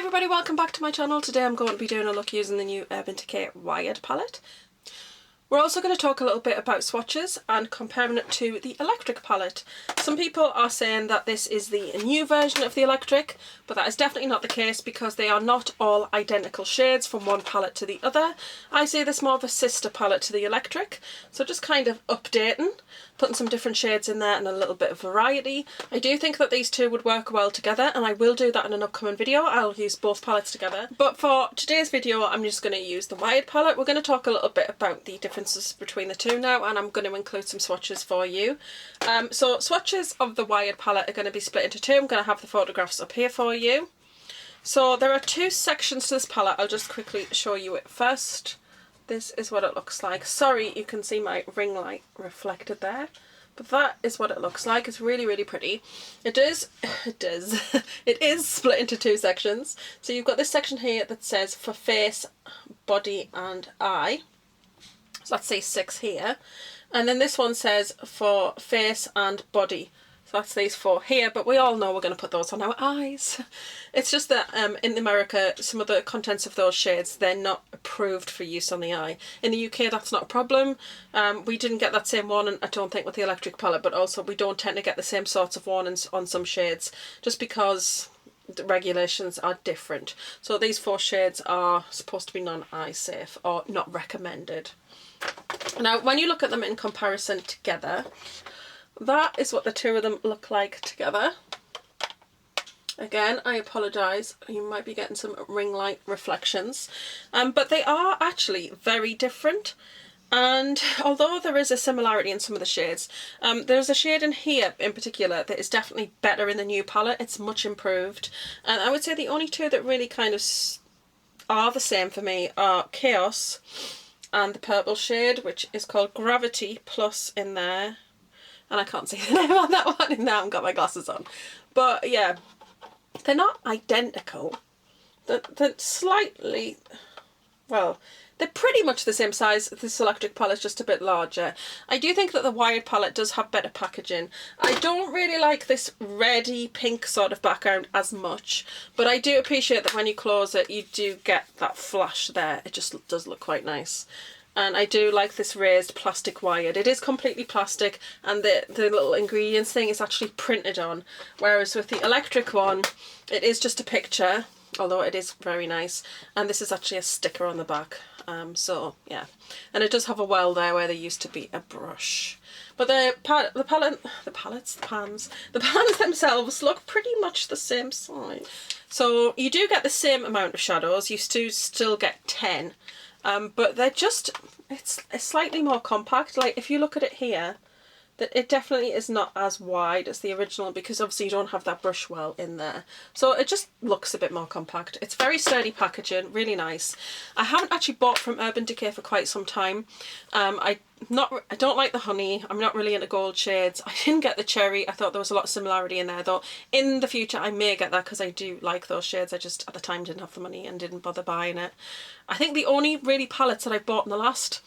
everybody, welcome back to my channel. Today I'm going to be doing a look using the new Urban Decay Wired palette. We're also going to talk a little bit about swatches and comparing it to the electric palette. Some people are saying that this is the new version of the electric, but that is definitely not the case because they are not all identical shades from one palette to the other. I say this more of a sister palette to the electric, so just kind of updating, putting some different shades in there and a little bit of variety. I do think that these two would work well together, and I will do that in an upcoming video. I'll use both palettes together. But for today's video, I'm just going to use the Wired palette. We're going to talk a little bit about the differences between the two now, and I'm going to include some swatches for you. So swatches of the Wired palette are going to be split into two. I'm going to have the photographs up here for you. So there are two sections to this palette. I'll just quickly show you it first. This is what it looks like. Sorry, you can see my ring light reflected there, but that is what it looks like. It's really, really pretty. It is split into two sections. So you've got this section here that says for face, body and eye. So that's A6 here. And then this one says for face and body. So that's these four here, but we all know we're going to put those on our eyes. It's just that in America, some of the contents of those shades, they're not approved for use on the eye. In the UK, that's not a problem. We didn't get that same warning, I don't think, with the electric palette, but also we don't tend to get the same sorts of warnings on some shades, just because the regulations are different. So these four shades are supposed to be non-eye safe or not recommended. Now, when you look at them in comparison together, that is what the two of them look like together. Again, I apologise, you might be getting some ring light reflections, but they are actually very different. And although there is a similarity in some of the shades, there's a shade in here in particular that is definitely better in the new palette. It's much improved, and I would say the only two that really kind of are the same for me are Chaos and the purple shade, which is called Gravity Plus in there. And I can't see the name on that one in there, I've got my glasses on. But yeah, they're not identical. They're slightly, well, they're pretty much the same size. This electric palette's just a bit larger. I do think that the Wired palette does have better packaging. I don't really like this reddy pink sort of background as much, but I do appreciate that when you close it, you do get that flash there. It just does look quite nice. And I do like this raised plastic wired. It is completely plastic, and the little ingredients thing is actually printed on. Whereas with the electric one, it is just a picture, although it is very nice. And this is actually a sticker on the back. So yeah, and it does have a well there where there used to be a brush. But the pans themselves look pretty much the same size. So you do get the same amount of shadows. You still get 10. But they're just, it's slightly more compact. Like if you look at it here, that it definitely is not as wide as the original, because obviously you don't have that brush well in there. So it just looks a bit more compact. It's very sturdy packaging, really nice. I haven't actually bought from Urban Decay for quite some time. I don't like the honey. I'm not really into gold shades. I didn't get the cherry. I thought there was a lot of similarity in there, though in the future I may get that because I do like those shades. I just at the time didn't have the money and didn't bother buying it. I think the only really palettes that I've bought in the last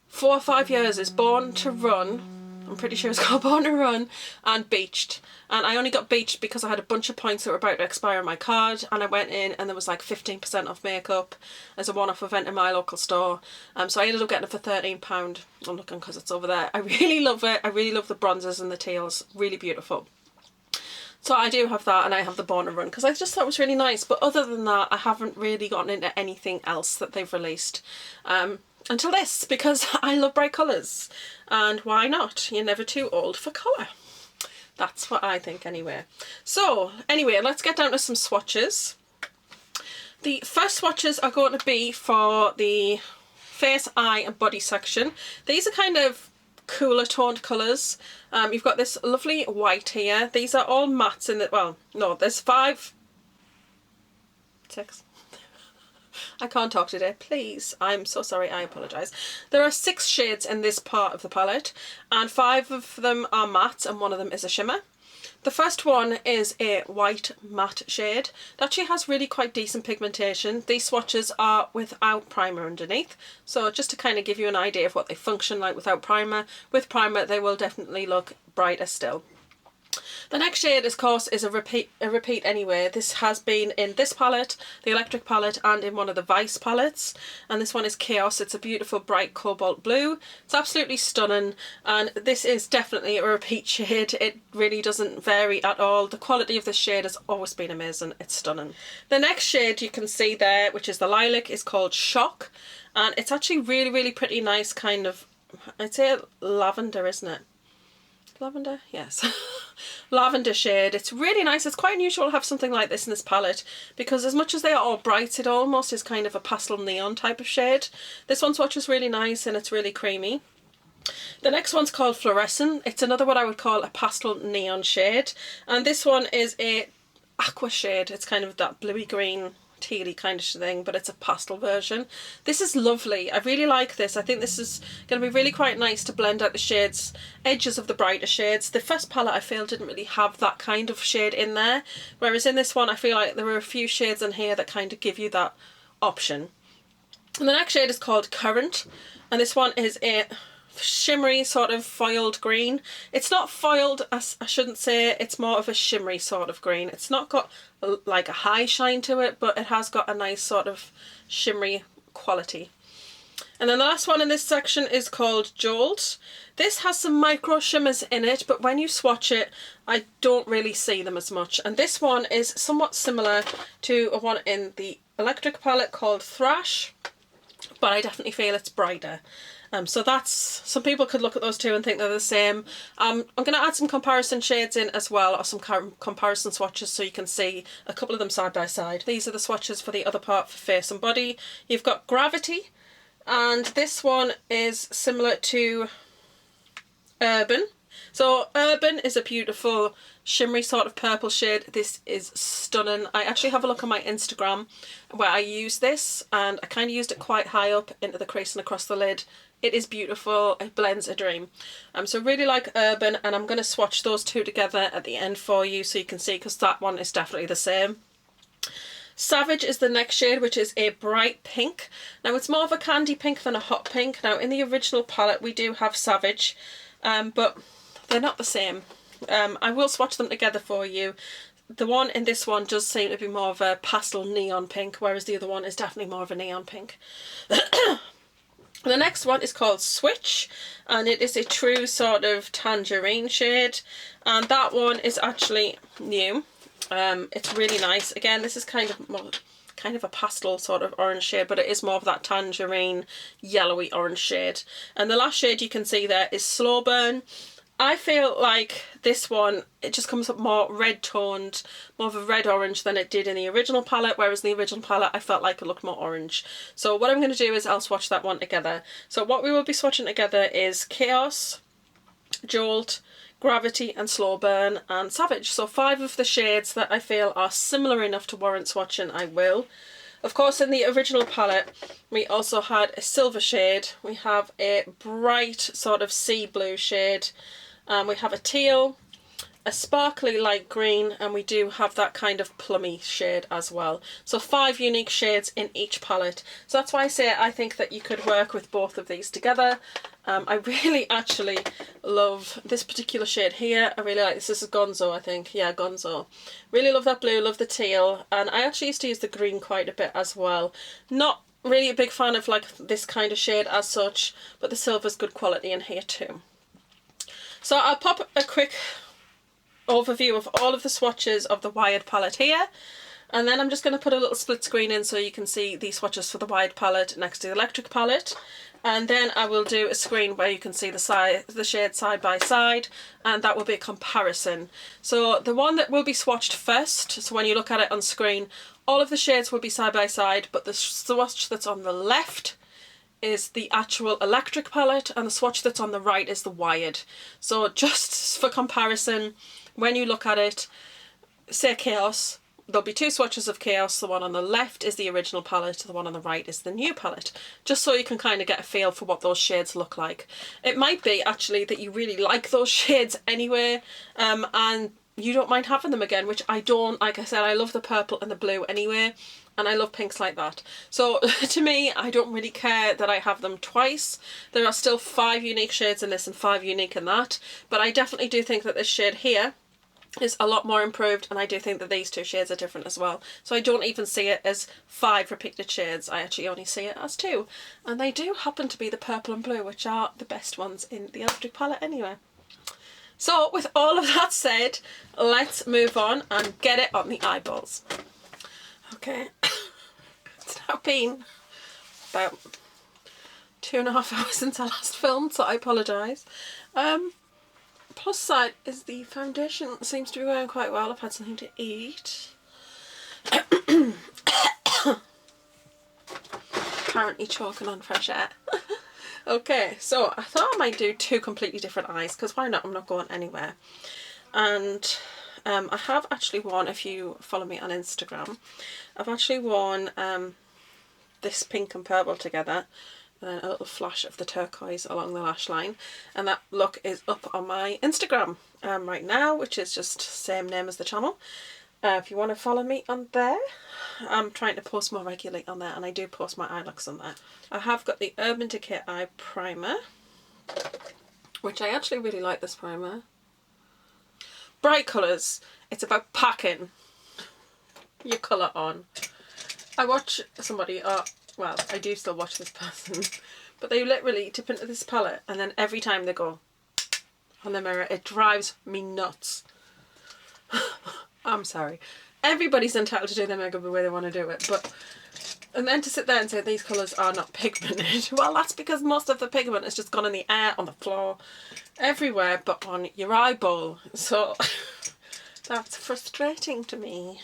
4 or 5 years is Born to Run. I'm pretty sure it's called Born to Run, and Beached. And I only got Beached because I had a bunch of points that were about to expire on my card, and I went in and there was like 15% off makeup as a one-off event in my local store. So I ended up getting it for £13. I'm looking because it's over there. I really love it. I really love the bronzes and the teals. Really beautiful. So I do have that, and I have the Born to Run because I just thought it was really nice. But other than that, I haven't really gotten into anything else that they've released. Until this, because I love bright colours, and why not? You're never too old for colour. That's what I think anyway. So anyway, let's get down to some swatches. The first swatches are going to be for the face, eye and body section. These are kind of cooler toned colours. You've got this lovely white here. These are all mattes in the, well, no, there's 6. I can't talk today, please. I'm so sorry, I apologise. There are 6 shades in this part of the palette, and 5 of them are matte and 1 of them is a shimmer. The first one is a white matte shade. It actually has really quite decent pigmentation. These swatches are without primer underneath, so just to kind of give you an idea of what they function like without primer. With primer they will definitely look brighter still. The next shade, of course, is a repeat anyway. This has been in this palette, the Electric palette, and in one of the Vice palettes. And this one is Chaos. It's a beautiful bright cobalt blue. It's absolutely stunning, and this is definitely a repeat shade. It really doesn't vary at all. The quality of this shade has always been amazing. It's stunning. The next shade you can see there, which is the Lilac, is called Shock, and it's actually really, really pretty nice kind of, I'd say lavender, isn't it? Lavender? Yes. Lavender shade. It's really nice. It's quite unusual to have something like this in this palette, because as much as they are all bright, it almost is kind of a pastel neon type of shade. This one swatches really nice and it's really creamy. The next one's called Fluorescent. It's another what I would call a pastel neon shade, and this one is a aqua shade. It's kind of that bluey green, tealy kind of thing, but it's a pastel version. This is lovely. I really like this. I think this is going to be really quite nice to blend out the shades, edges of the brighter shades. The first palette I feel didn't really have that kind of shade in there, whereas in this one I feel like there are a few shades in here that kind of give you that option. And the next shade is called Current, and this one is a shimmery sort of foiled green. It's not foiled, as I shouldn't say, it's more of a shimmery sort of green. It's not got like a high shine to it, but it has got a nice sort of shimmery quality. And then the last one in this section is called Jolt. This has some micro shimmers in it, but when you swatch it, I don't really see them as much. And this one is somewhat similar to a one in the Electric palette called Thrash, but I definitely feel it's brighter. So that's, some people could look at those two and think they're the same. I'm going to add some comparison shades in as well, or some comparison swatches, so you can see a couple of them side by side. These are the swatches for the other part for face and body. You've got Gravity, and this one is similar to Urban. So Urban is a beautiful shimmery sort of purple shade. This is stunning. I actually have a look on my Instagram where I use this, and I kind of used it quite high up into the crease and across the lid. It is beautiful. It blends a dream. So really like Urban, and I'm going to swatch those two together at the end for you so you can see, because that one is definitely the same. Savage is the next shade, which is a bright pink. Now it's more of a candy pink than a hot pink. Now in the original palette we do have Savage, but they're not the same. I will swatch them together for you. The one in this one does seem to be more of a pastel neon pink, whereas the other one is definitely more of a neon pink. The next one is called Switch, and it is a true sort of tangerine shade, and that one is actually new. It's really nice. Again, this is kind of a pastel sort of orange shade, but it is more of that tangerine yellowy orange shade. And the last shade you can see there is Slow Burn. I feel like this one, it just comes up more red toned, more of a red orange than it did in the original palette, whereas in the original palette I felt like it looked more orange. So what I'm going to do is I'll swatch that one together. So what we will be swatching together is Chaos, Jolt, Gravity and Slow Burn and Savage. So 5 of the shades that I feel are similar enough to warrant swatching, I will. Of course, in the original palette, we also had a silver shade. We have a bright sort of sea blue shade. We have a teal, a sparkly light green, and we do have that kind of plummy shade as well. So 5 unique shades in each palette. So that's why I say I think that you could work with both of these together. I really actually love this particular shade here. I really like this. This is Gonzo, I think. Yeah, Gonzo. Really love that blue, love the teal. And I actually used to use the green quite a bit as well. Not really a big fan of like this kind of shade as such, but the silver's good quality in here too. So I'll pop a quick overview of all of the swatches of the Wired palette here, and then I'm just going to put a little split screen in so you can see the swatches for the Wired palette next to the Electric palette, and then I will do a screen where you can see the shades side by side, and that will be a comparison. So the one that will be swatched first, so when you look at it on screen, all of the shades will be side by side, but the swatch that's on the left is the actual Electric palette, and the swatch that's on the right is the Wired. So just for comparison, when you look at it, say Chaos, there'll be 2 swatches of Chaos. The one on the left is the original palette, the one on the right is the new palette, just so you can kind of get a feel for what those shades look like. It might be actually that you really like those shades anyway, and you don't mind having them again, which I don't. Like I said, I love the purple and the blue anyway, and I love pinks like that. So to me, I don't really care that I have them twice. There are still 5 unique shades in this and 5 unique in that, but I definitely do think that this shade here is a lot more improved, and I do think that these two shades are different as well. So I don't even see it as 5 repeated shades, I actually only see it as 2. And they do happen to be the purple and blue, which are the best ones in the electric palette anyway. So with all of that said, let's move on and get it on the eyeballs. Okay, it's now been about 2.5 hours since I last filmed, so I apologise. Plus side is the foundation seems to be going quite well. I've had something to eat. Apparently choking on fresh air. Okay, so I thought I might do 2 completely different eyes, because why not? I'm not going anywhere. And I have actually worn, if you follow me on Instagram, I've actually worn this pink and purple together, and a little flash of the turquoise along the lash line, and that look is up on my Instagram right now, which is just same name as the channel. If you want to follow me on there, I'm trying to post more regularly on there, and I do post my eye looks on there. I have got the Urban Decay Eye Primer, which I actually really like this primer. Bright colours. It's about packing your colour on. I watch somebody, well, I do still watch this person, but they literally dip into this palette, and then every time they go on the mirror, it drives me nuts. I'm sorry. Everybody's entitled to do their makeup the way they want to do it, but and then to sit there and say these colours are not pigmented, well, that's because most of the pigment has just gone in the air, on the floor, everywhere but on your eyeball. So that's frustrating to me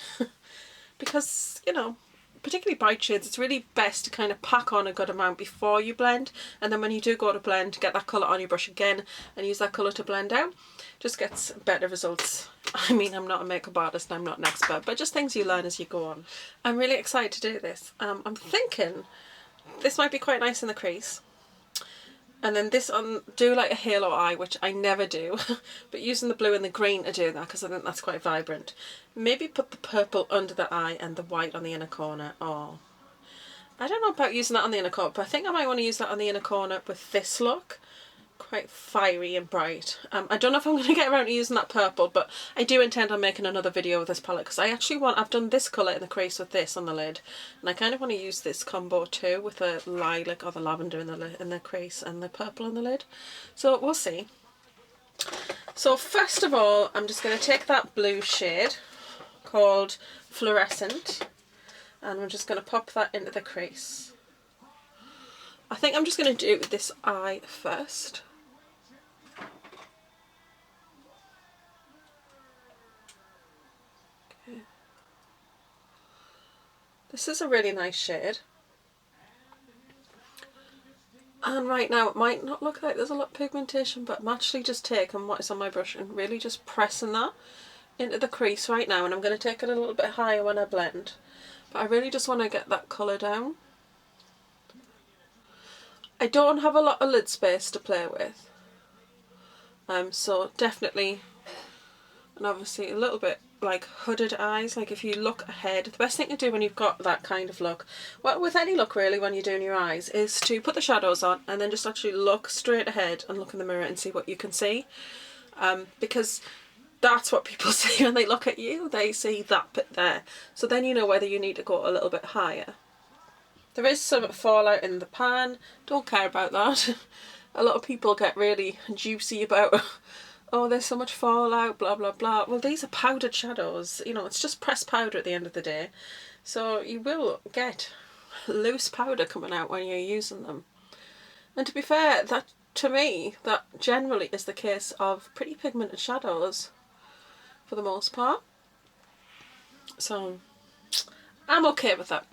because, you know, particularly bright shades, it's really best to kind of pack on a good amount before you blend, and then when you do go to blend, get that colour on your brush again and use that colour to blend out. Just gets better results. I mean, I'm not a makeup artist, I'm not an expert, but just things you learn as you go on. I'm really excited to do this. I'm thinking this might be quite nice in the crease, and then this on, do like a halo eye, which I never do, but using the blue and the green to do that because I think that's quite vibrant. Maybe put the purple under the eye and the white on the inner corner, or I don't know about using that on the inner corner, but I think I might want to use that on the inner corner with this look. Quite fiery and bright. I don't know if I'm going to get around to using that purple, but I do intend on making another video with this palette, because I actually want, I've done this colour in the crease with this on the lid, and I kind of want to use this combo too with the lilac or the lavender in the crease and the purple on the lid. So we'll see. So first of all, I'm just going to take that blue shade called Fluorescent, and I'm just going to pop that into the crease. I think I'm just going to do this eye first. Okay. This is a really nice shade. And right now it might not look like there's a lot of pigmentation, but I'm actually just taking what is on my brush and really just pressing that into the crease right now, and I'm going to take it a little bit higher when I blend. But I really just want to get that colour down. I don't have a lot of lid space to play with, so definitely, and obviously a little bit like hooded eyes, like if you look ahead, the best thing to do when you've got that kind of look, well, with any look really when you're doing your eyes, is to put the shadows on and then just actually look straight ahead and look in the mirror and see what you can see, because that's what people see when they look at you, they see that bit there, so then you know whether you need to go a little bit higher. There is some fallout in the pan, don't care about that. A lot of people get really juicy about, oh, there's so much fallout, blah blah blah. Well, these are powdered shadows, you know, it's just pressed powder at the end of the day. So you will get loose powder coming out when you're using them. And to be fair, that to me, that generally is the case of pretty pigmented shadows for the most part. So I'm okay with that.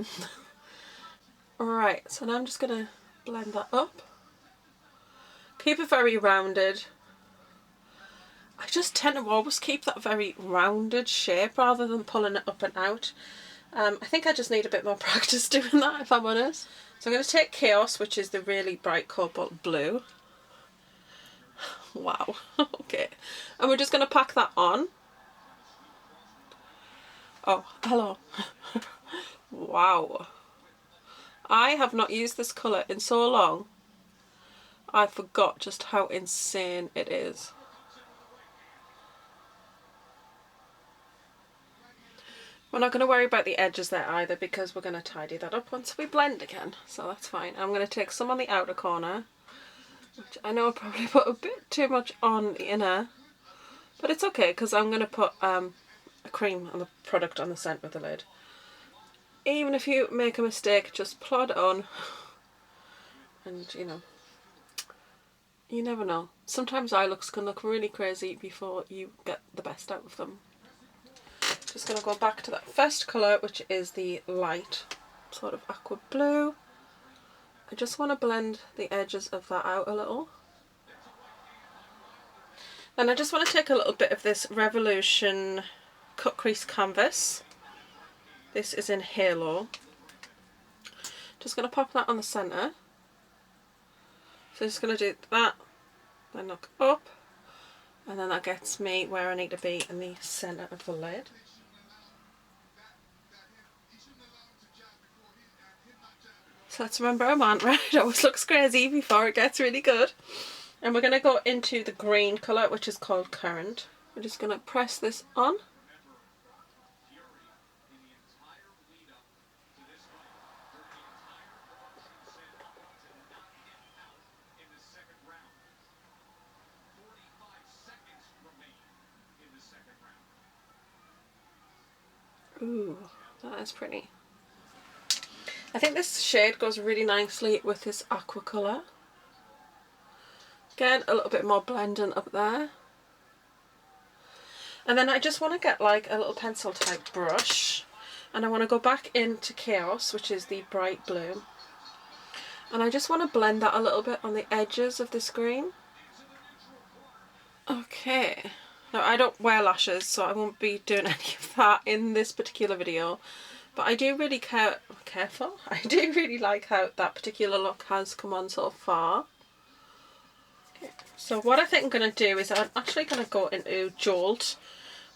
Right, so now I'm just going to blend that up. Keep it very rounded. I just tend to always keep that very rounded shape rather than pulling it up and out. I think I just need a bit more practice doing that, if I'm honest. So I'm going to take Chaos, which is the really bright cobalt blue. Wow, okay. And we're just going to pack that on. Oh, hello. Wow. I have not used this colour in so long, I forgot just how insane it is. We're not going to worry about the edges there either, because we're going to tidy that up once we blend again, so that's fine. I'm going to take some on the outer corner, which I know I probably put a bit too much on the inner, but it's okay because I'm going to put a cream on the product on the centre of the lid. Even if you make a mistake, just plod on, and you know, you never know. Sometimes eye looks can look really crazy before you get the best out of them. Just going to go back to that first colour, which is the light sort of aqua blue. I just want to blend the edges of that out a little. Then I just want to take a little bit of this Revolution cut crease canvas. This is in Halo. Just going to pop that on the centre. So just going to do that, then look up, and then that gets me where I need to be in the centre of the lid. So let's remember our mantra, it always looks crazy before it gets really good. And we're going to go into the green colour, which is called Current. We're just going to press this on. Ooh, that is pretty. I think this shade goes really nicely with this aqua colour. Again, a little bit more blending up there. And then I just want to get like a little pencil type brush, and I want to go back into Chaos, which is the bright blue. And I just want to blend that a little bit on the edges of this green. Okay. Now I don't wear lashes, so I won't be doing any of that in this particular video. But I do really I do really like how that particular look has come on so far. Okay. So what I think I'm going to do is I'm actually going to go into Jolt,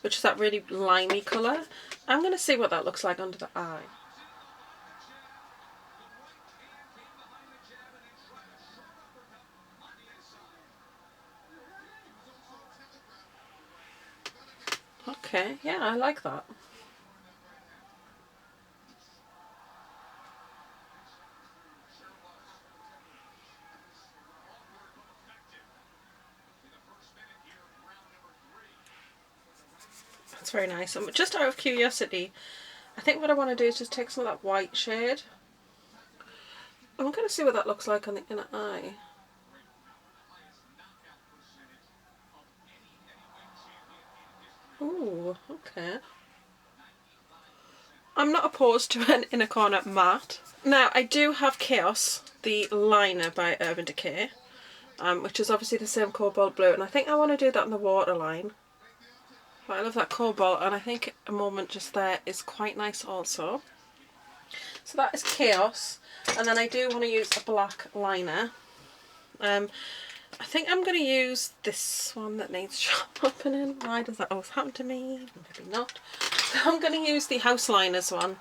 which is that really limey colour. I'm going to see what that looks like under the eye. Okay, yeah, I like that. That's very nice. And just out of curiosity, I think what I want to do is just take some of that white shade. I'm going to see what that looks like on the inner eye. Ooh, okay. I'm not opposed to an inner corner matte. Now, I do have Chaos, the liner by Urban Decay, which is obviously the same cobalt blue, and I think I want to do that in the waterline. But I love that cobalt, and I think a moment just there is quite nice also. So that is Chaos, and then I do want to use a black liner. I think I'm going to use this one that needs sharpening. Why does that always happen to me? Maybe not. So I'm going to use the House Liners one.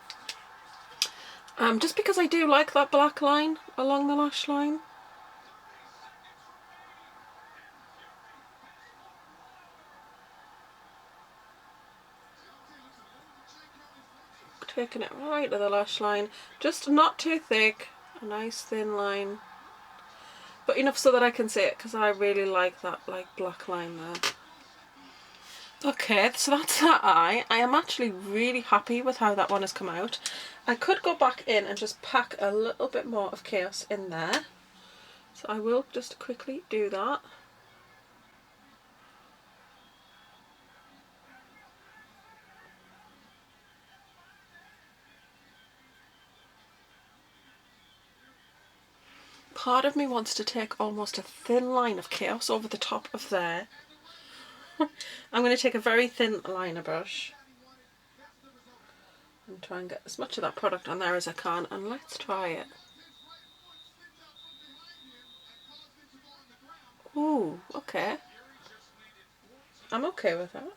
Just because I do like that black line along the lash line. Taking it right to the lash line. Just not too thick. A nice thin line. But enough so that I can see it, because I really like that black line there. Okay, so that's that eye. I am actually really happy with how that one has come out. I could go back in and just pack a little bit more of Chaos in there. So I will just quickly do that. Part of me wants to take almost a thin line of Chaos over the top of there. I'm going to take a very thin liner brush and try and get as much of that product on there as I can, and let's try it. Ooh, okay. I'm okay with that.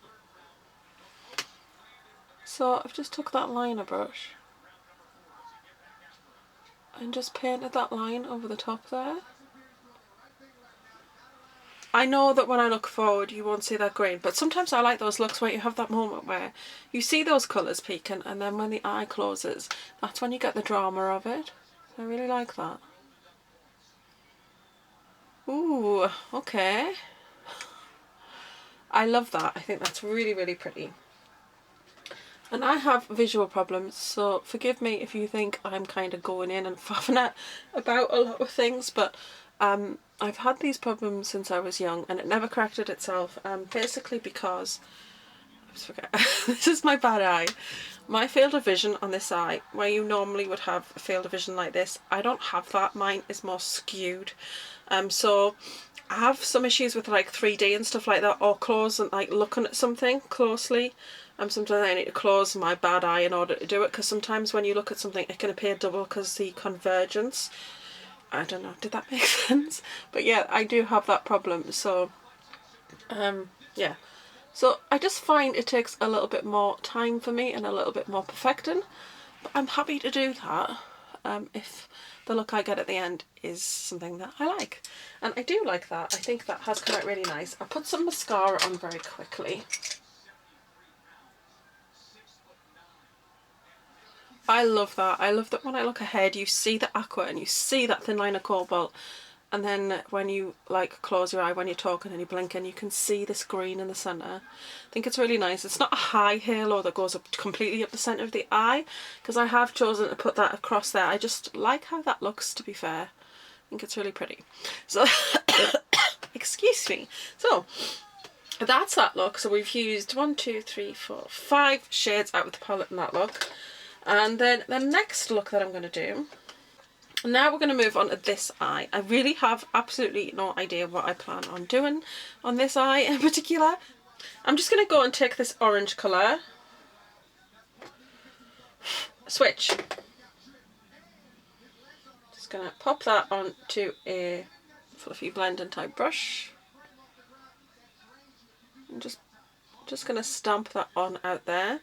So I've just took that liner brush and just painted that line over the top there. I know that when I look forward you won't see that green, but sometimes I like those looks where you have that moment where you see those colours peeking, and then when the eye closes, that's when you get the drama of it. I really like that. Ooh, okay. I love that. I think that's really, really pretty. And I have visual problems, so forgive me if you think I'm kind of going in and faffing at about a lot of things, but I've had these problems since I was young and it never corrected itself, basically because, I just forget, this is my bad eye. My field of vision on this eye, where you normally would have a field of vision like this, I don't have that. Mine is more skewed. So I have some issues with like 3D and stuff like that, or close and like looking at something closely. Sometimes I need to close my bad eye in order to do it, because sometimes when you look at something it can appear double because the convergence. I don't know, did that make sense? But yeah, I do have that problem, so yeah. So I just find it takes a little bit more time for me and a little bit more perfecting, but I'm happy to do that if the look I get at the end is something that I like. And I do like that. I think that has come out really nice. I'll put some mascara on very quickly. I love that. I love that when I look ahead you see the aqua and you see that thin line of cobalt, and then when you like close your eye when you're talking and you blink and you can see this green in the centre. I think it's really nice. It's not a high halo that goes up completely up the centre of the eye, because I have chosen to put that across there. I just like how that looks, to be fair. I think it's really pretty. So excuse me. So that's that look. So we've used 1, 2, 3, 4, 5 shades out of the palette in that look. And then the next look that I'm going to do, now we're going to move on to this eye. I really have absolutely no idea what I plan on doing on this eye in particular. I'm just going to go and take this orange colour, switch. Just going to pop that onto a fluffy blending type brush. I'm just going to stamp that on out there.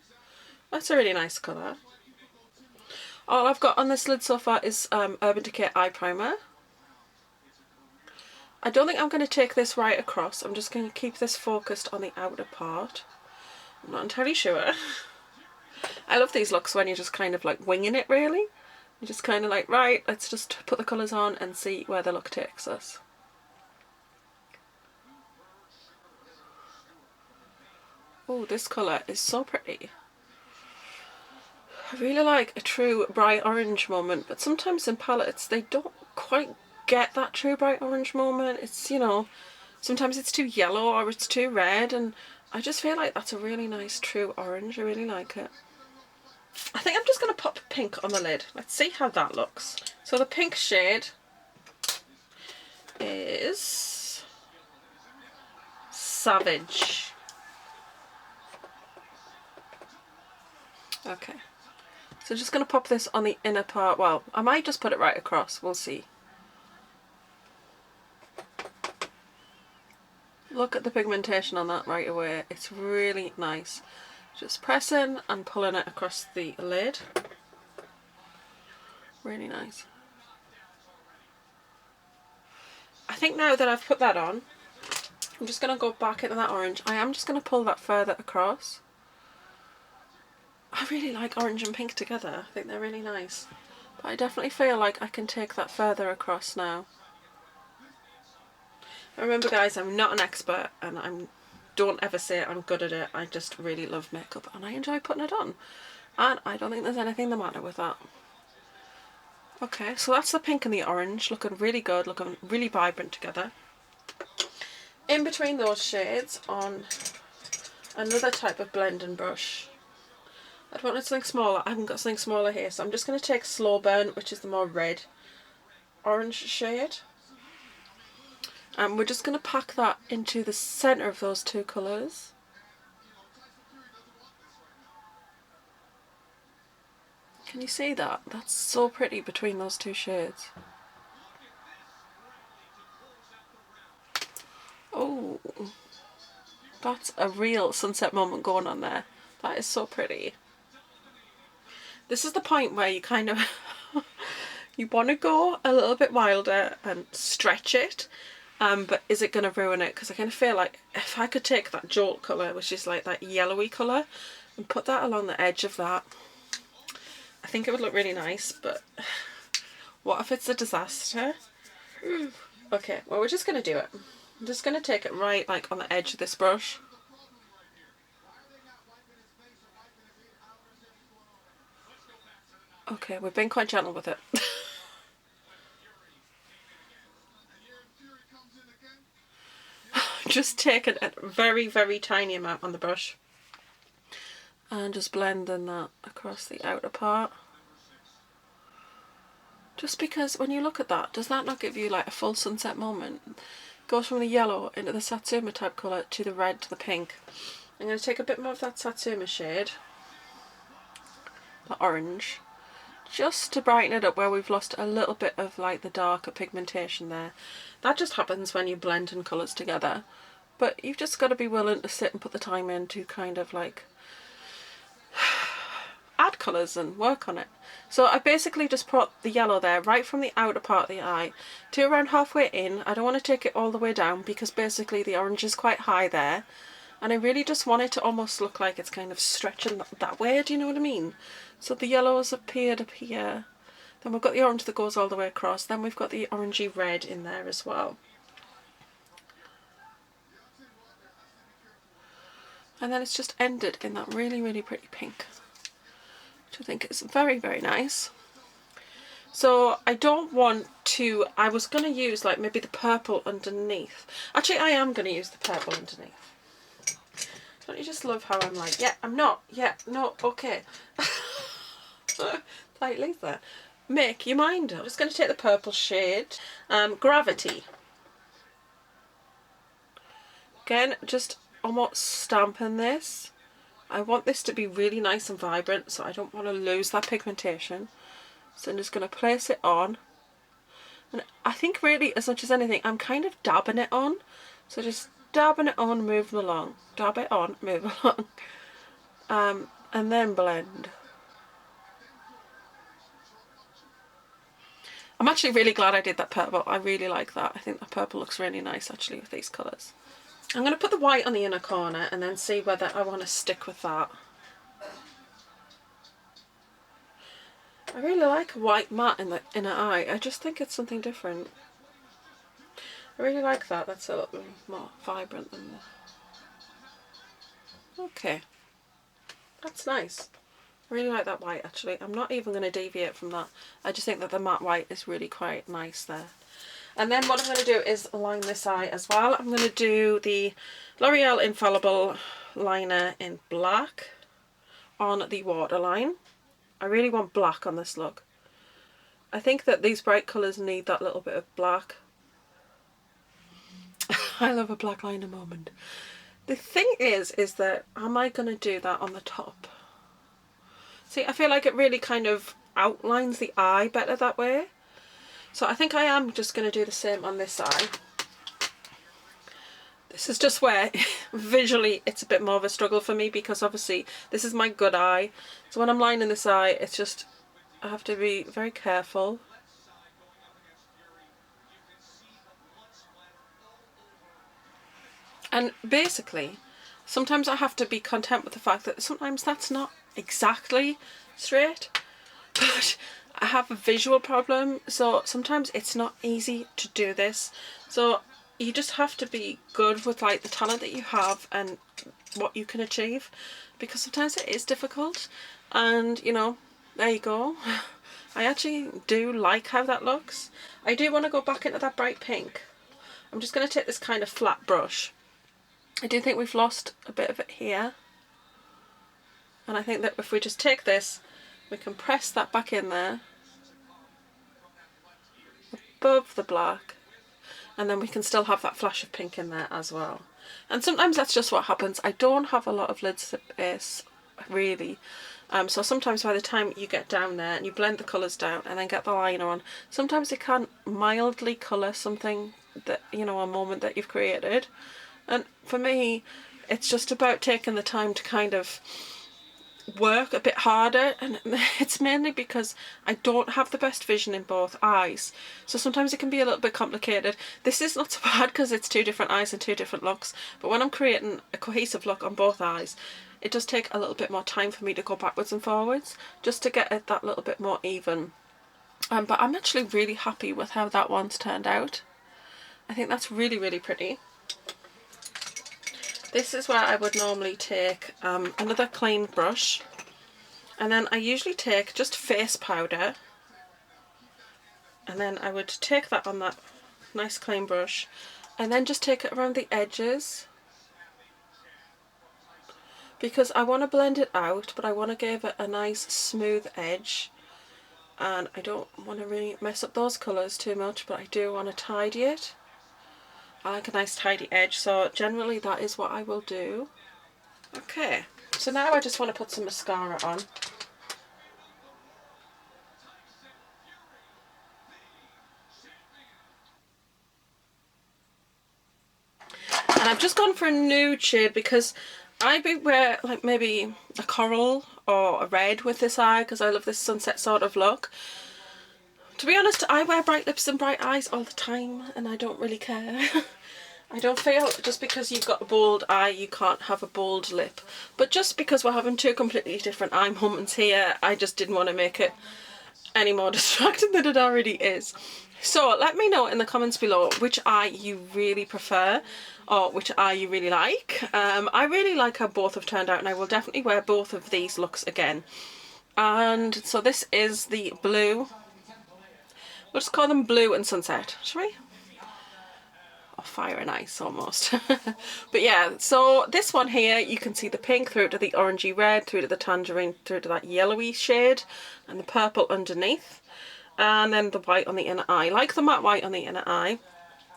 That's a really nice colour. All I've got on this lid so far is Urban Decay Eye Primer. I don't think I'm going to take this right across. I'm just going to keep this focused on the outer part. I'm not entirely sure. I love these looks when you're just kind of like winging it, really. You're just kind of like, right, let's just put the colours on and see where the look takes us. Oh, this colour is so pretty. I really like a true bright orange moment, but sometimes in palettes they don't quite get that true bright orange moment. It's, you know, sometimes it's too yellow or it's too red, and I just feel like that's a really nice true orange. I really like it. I think I'm just going to pop pink on the lid. Let's see how that looks. So the pink shade is Savage. Okay. So just going to pop this on the inner part. Well, I might just put it right across. We'll see. Look at the pigmentation on that right away. It's really nice. Just pressing and pulling it across the lid. Really nice. I think now that I've put that on, I'm just going to go back into that orange. I am just going to pull that further across. I really like orange and pink together. I think they're really nice. But I definitely feel like I can take that further across now. Remember guys, I'm not an expert and don't ever say I'm good at it. I just really love makeup and I enjoy putting it on. And I don't think there's anything the matter with that. Okay, so that's the pink and the orange, looking really good, looking really vibrant together. In between those shades on another type of blending brush. I wanted something smaller. I haven't got something smaller here, so I'm just going to take Slow Burn, which is the more red orange shade. And we're just going to pack that into the centre of those two colours. Can you see that? That's so pretty between those two shades. Oh, that's a real sunset moment going on there. That is so pretty. This is the point where you kind of you want to go a little bit wilder and stretch it, but is it going to ruin it? Because I kind of feel like if I could take that Jolt colour, which is like that yellowy colour, and put that along the edge of that, I think it would look really nice, but what if it's a disaster? Okay, well, we're just going to do it. I'm just going to take it right like on the edge of this brush. Okay, we've been quite gentle with it. Just take it a very, very tiny amount on the brush and just blending that across the outer part. Just because when you look at that, does that not give you like a full sunset moment? It goes from the yellow into the Satsuma type colour to the red to the pink. I'm going to take a bit more of that Satsuma shade, the orange, just to brighten it up where we've lost a little bit of like the darker pigmentation there. That just happens when you blend in colours together, but you've just got to be willing to sit and put the time in to kind of like add colours and work on it. So I basically just put the yellow there right from the outer part of the eye to around halfway in. I don't want to take it all the way down because basically the orange is quite high there, and I really just want it to almost look like it's kind of stretching that way, do you know what I mean? So the yellow's appeared up here, then we've got the orange that goes all the way across, then we've got the orangey red in there as well. And then it's just ended in that really, really pretty pink, which I think is very, very nice. So I don't want to, I was going to use like maybe the purple underneath. Actually, I am going to use the purple underneath. Don't you just love how I'm like, yeah, I'm not, yeah, no, okay. Like Lisa, make your mind up. I'm just going to take the purple shade, Gravity. Again, just almost stamping this. I want this to be really nice and vibrant, so I don't want to lose that pigmentation. So I'm just going to place it on. And I think really, as much as anything, I'm kind of dabbing it on. So just dabbing it on, moving along. Dab it on, move along. And then blend. I'm actually really glad I did that purple. I really like that. I think that purple looks really nice actually with these colours. I'm going to put the white on the inner corner and then see whether I want to stick with that. I really like a white matte in the inner eye. I just think it's something different. I really like that. That's a little bit more vibrant than the... Okay. That's nice. I really like that white actually. I'm not even going to deviate from that. I just think that the matte white is really quite nice there. And then what I'm going to do is line this eye as well. I'm going to do the L'Oreal Infallible liner in black on the waterline. I really want black on this look. I think that these bright colours need that little bit of black. I love a black liner moment. The thing is that am I going to do that on the top? See, I feel like it really kind of outlines the eye better that way. So I think I am just going to do the same on this eye. This is just where visually it's a bit more of a struggle for me because obviously this is my good eye. So when I'm lining this eye, it's just, I have to be very careful. And basically, sometimes I have to be content with the fact that sometimes that's not exactly straight, but I have a visual problem, so sometimes it's not easy to do this. So you just have to be good with like the talent that you have and what you can achieve, because sometimes it is difficult. And you know, there you go. I actually do like how that looks. I do want to go back into that bright pink. I'm just going to take this kind of flat brush. I do think we've lost a bit of it here, and I think that if we just take this, we can press that back in there above the black, and then we can still have that flash of pink in there as well. And sometimes that's just what happens. I don't have a lot of lid space really, so sometimes by the time you get down there and you blend the colours down and then get the liner on, sometimes it can mildly colour something that, you know, a moment that you've created. And for me, it's just about taking the time to kind of work a bit harder, and it's mainly because I don't have the best vision in both eyes, so sometimes it can be a little bit complicated. This is not so bad because it's two different eyes and two different looks, but when I'm creating a cohesive look on both eyes, it does take a little bit more time for me to go backwards and forwards just to get it that little bit more even. But I'm actually really happy with how that one's turned out. I think that's really, really pretty. This is where I would normally take another clean brush, and then I usually take just face powder, and then I would take that on that nice clean brush and then just take it around the edges, because I want to blend it out, but I want to give it a nice smooth edge, and I don't want to really mess up those colours too much, but I do want to tidy it. I like a nice tidy edge, so generally that is what I will do. Okay, so now I just want to put some mascara on. And I've just gone for a nude shade because I wear like maybe a coral or a red with this eye because I love this sunset sort of look. To be honest, I wear bright lips and bright eyes all the time and I don't really care. I don't feel just because you've got a bold eye you can't have a bold lip. But just because we're having two completely different eye moments here, I just didn't want to make it any more distracting than it already is. So let me know in the comments below which eye you really prefer or which eye you really like. I really like how both have turned out and I will definitely wear both of these looks again. And so this is the blue. We'll just call them blue and sunset, shall we? Or fire and ice almost. But yeah, so this one here, you can see the pink through to the orangey red, through to the tangerine, through to that yellowy shade, and the purple underneath. And then the white on the inner eye. Like the matte white on the inner eye.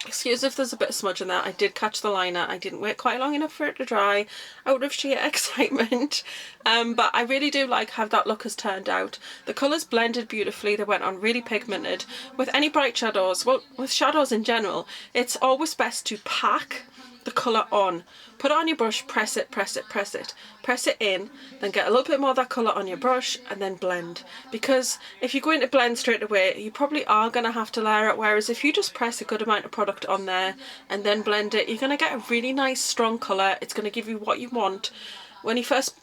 Excuse if there's a bit of smudge in there. I did catch the liner. I didn't wait quite long enough for it to dry out of sheer excitement. But I really do like how that look has turned out. The colours blended beautifully. They went on really pigmented. With any bright shadows, well, with shadows in general, it's always best to pack the colour on. Put it on your brush, press it, press it, press it. Press it in, then get a little bit more of that colour on your brush and then blend. Because if you're going to blend straight away, you probably are going to have to layer it, whereas if you just press a good amount of product on there and then blend it, you're going to get a really nice strong colour. It's going to give you what you want. When you first,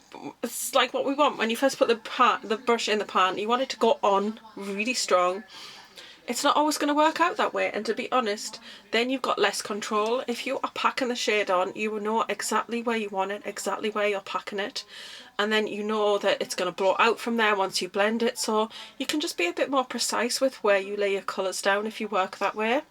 it's like what we want, when you first put the brush in the pan, you want it to go on really strong. It's not always going to work out that way, and to be honest, then you've got less control. If you are packing the shade on, you will know exactly where you want it, exactly where you're packing it, and then you know that it's going to blow out from there once you blend it, so you can just be a bit more precise with where you lay your colours down if you work that way.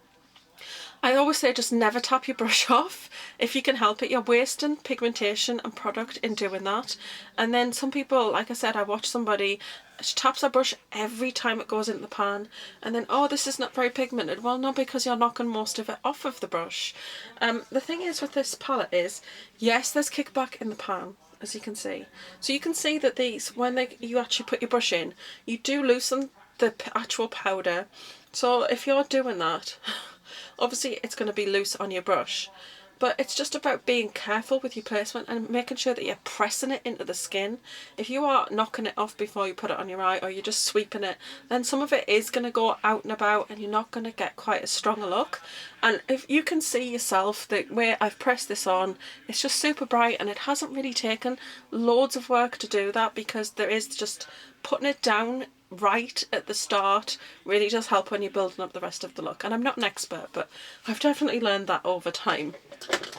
I always say just never tap your brush off. If you can help it, you're wasting pigmentation and product in doing that. And then some people, like I said, I watched somebody, she taps her brush every time it goes into the pan, and then, oh, this is not very pigmented. Well, no, because you're knocking most of it off of the brush. The thing is with this palette is, yes, there's kickback in the pan, as you can see. So you can see that these, when you actually put your brush in, you do loosen the actual powder. So if you're doing that, obviously it's going to be loose on your brush, but it's just about being careful with your placement and making sure that you're pressing it into the skin. If you are knocking it off before you put it on your eye, or you're just sweeping it, then some of it is going to go out and about and you're not going to get quite as strong a look. And if you can see yourself, the way I've pressed this on, it's just super bright, and it hasn't really taken loads of work to do that, because there is just putting it down right at the start really does help when you're building up the rest of the look. And I'm not an expert, but I've definitely learned that over time.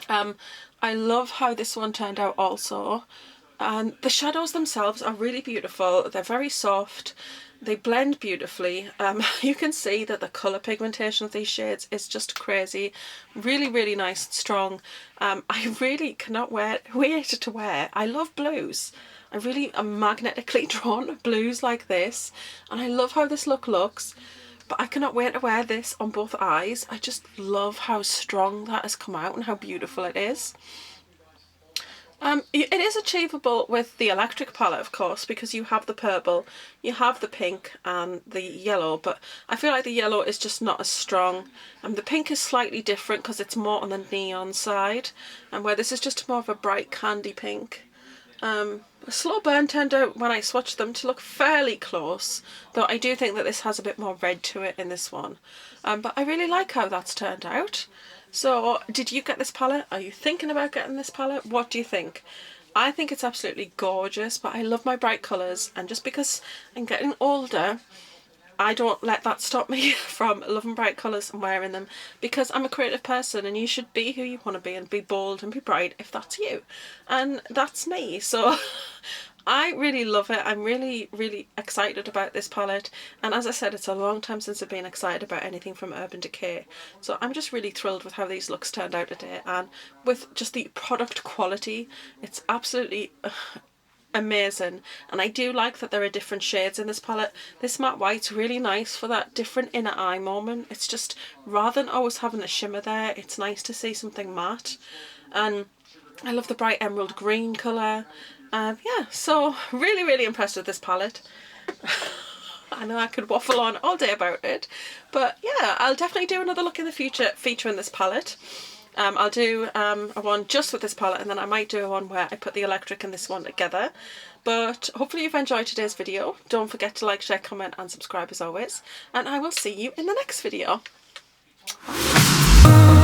I love how this one turned out also, and the shadows themselves are really beautiful. They're very soft, they blend beautifully. You can see that the colour pigmentation of these shades is just crazy, really, really nice and strong. I really cannot wait to wear. I love blues. I really am magnetically drawn to blues like this, and I love how this look looks, but I cannot wait to wear this on both eyes. I just love how strong that has come out and how beautiful it is. It is achievable with the electric palette, of course, because you have the purple, you have the pink and the yellow, but I feel like the yellow is just not as strong. The pink is slightly different because it's more on the neon side, and where this is just more of a bright candy pink. A slow burn turned out, when I swatched them, to look fairly close, though I do think that this has a bit more red to it in this one. But I really like how that's turned out. So, did you get this palette? Are you thinking about getting this palette? What do you think? I think it's absolutely gorgeous, but I love my bright colours, and just because I'm getting older, I don't let that stop me from loving bright colours and wearing them, because I'm a creative person and you should be who you want to be and be bold and be bright if that's you. And that's me. So I really love it. I'm really, really excited about this palette. And as I said, it's a long time since I've been excited about anything from Urban Decay. So I'm just really thrilled with how these looks turned out today, and with just the product quality. It's absolutely amazing. And I do like that there are different shades in this palette. This matte white's really nice for that different inner eye moment. It's just, rather than always having a shimmer there, it's nice to see something matte. And I love the bright emerald green colour. Yeah, so really, really impressed with this palette. I know I could waffle on all day about it, but yeah, I'll definitely do another look in the future featuring this palette. I'll do a one just with this palette, and then I might do a one where I put the electric and this one together. But hopefully you've enjoyed today's video. Don't forget to like, share, comment and subscribe as always, and I will see you in the next video. Bye.